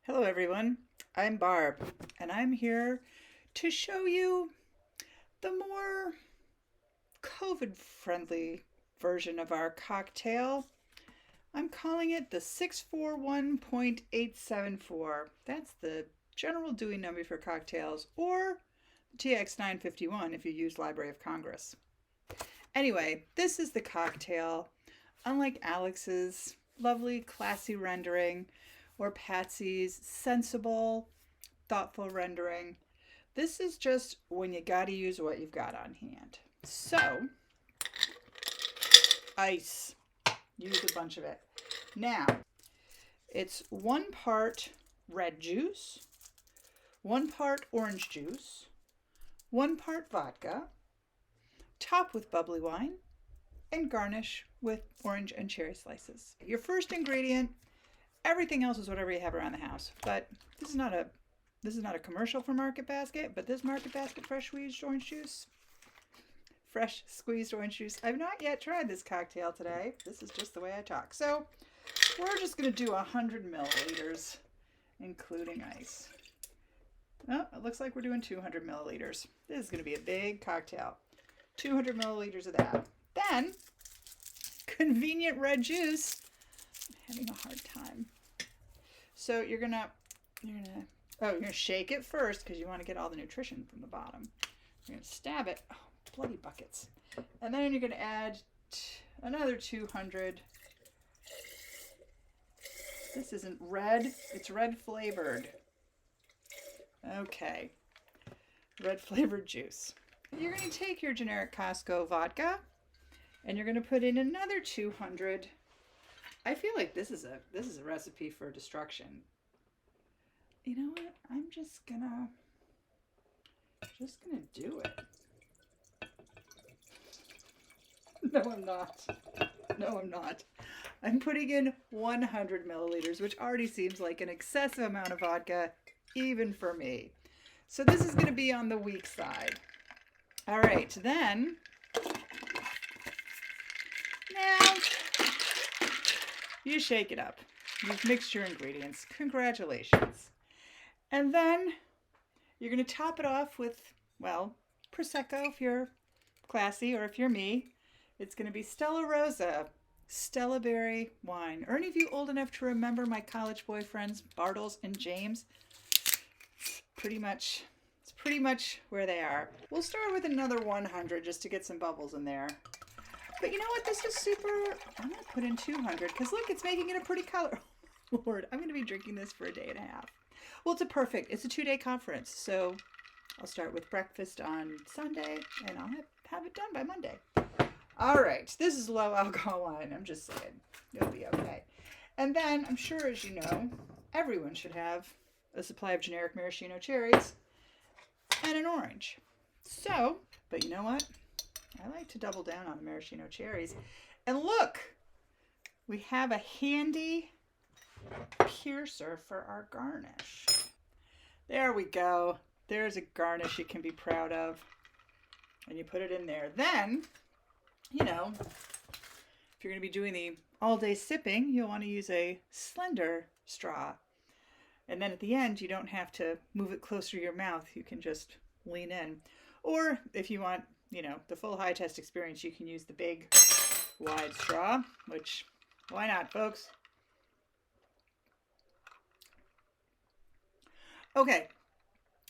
Hello everyone, I'm Barb, and I'm here to show you the more COVID-friendly version of our cocktail. I'm calling it the 641.874. That's the general Dewey number for cocktails, or the TX 951 if you use Library of Congress. Anyway, this is the cocktail. Unlike Alex's lovely, classy rendering, or Patsy's sensible, thoughtful rendering, this is just when you gotta use what you've got on hand. So, ice. Use a bunch of it. Now, it's 1 part red juice, 1 part orange juice, 1 part vodka, top with bubbly wine, and garnish with orange and cherry slices. Your first ingredient, everything else is whatever you have around the house. But this is not a commercial for Market Basket, but this Market Basket fresh squeezed orange juice. I've not yet tried this cocktail today. This is just the way I talk. So we're just going to do 100 milliliters, including ice. Oh, it looks like we're doing 200 milliliters. This is going to be a big cocktail. 200 milliliters of that. Then, convenient red juice. I'm having a hard time. So you're gonna shake it first because you want to get all the nutrition from the bottom. You're gonna stab it. Oh, bloody buckets. And then you're gonna add another 200. This isn't red, it's red flavored. Okay, red flavored juice. You're gonna take your generic Costco vodka and you're gonna put in another 200. I feel like this is a recipe for destruction. You know what? I'm just gonna do it. No, I'm not. No, I'm not. I'm putting in 100 milliliters, which already seems like an excessive amount of vodka, even for me. So this is gonna be on the weak side. All right, then, now, you shake it up. You've mixed your ingredients. Congratulations. And then you're going to top it off with, well, Prosecco if you're classy, or if you're me, it's going to be Stella Rosa, Stella Berry wine. Are any of you old enough to remember my college boyfriends, Bartles and James? It's pretty much where they are. We'll start with another 100 just to get some bubbles in there. But you know what? This is super. I'm going to put in 200 because look, it's making it a pretty color. Lord, I'm going to be drinking this for a day and a half. Well, it's a 2-day conference. So I'll start with breakfast on Sunday and I'll have it done by Monday. All right. This is low alcohol wine. I'm just saying. It'll be okay. And then I'm sure, as you know, everyone should have a supply of generic maraschino cherries and an orange. So, but you know what? I like to double down on the maraschino cherries. And look, we have a handy piercer for our garnish. There we go. There's a garnish you can be proud of. And you put it in there. Then, you know, if you're going to be doing the all-day sipping, you'll want to use a slender straw. And then at the end, you don't have to move it closer to your mouth. You can just lean in. Or if you want, you know, the full high test experience, you can use the big wide straw, which, why not, folks? Okay,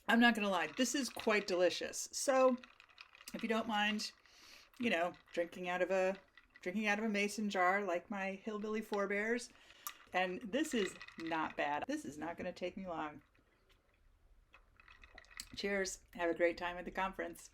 I'm not gonna lie, this is quite delicious. So if you don't mind, you know, drinking out of a mason jar like my hillbilly forebears, and this is not bad. This is not gonna take me long. Cheers. Have a great time at the conference.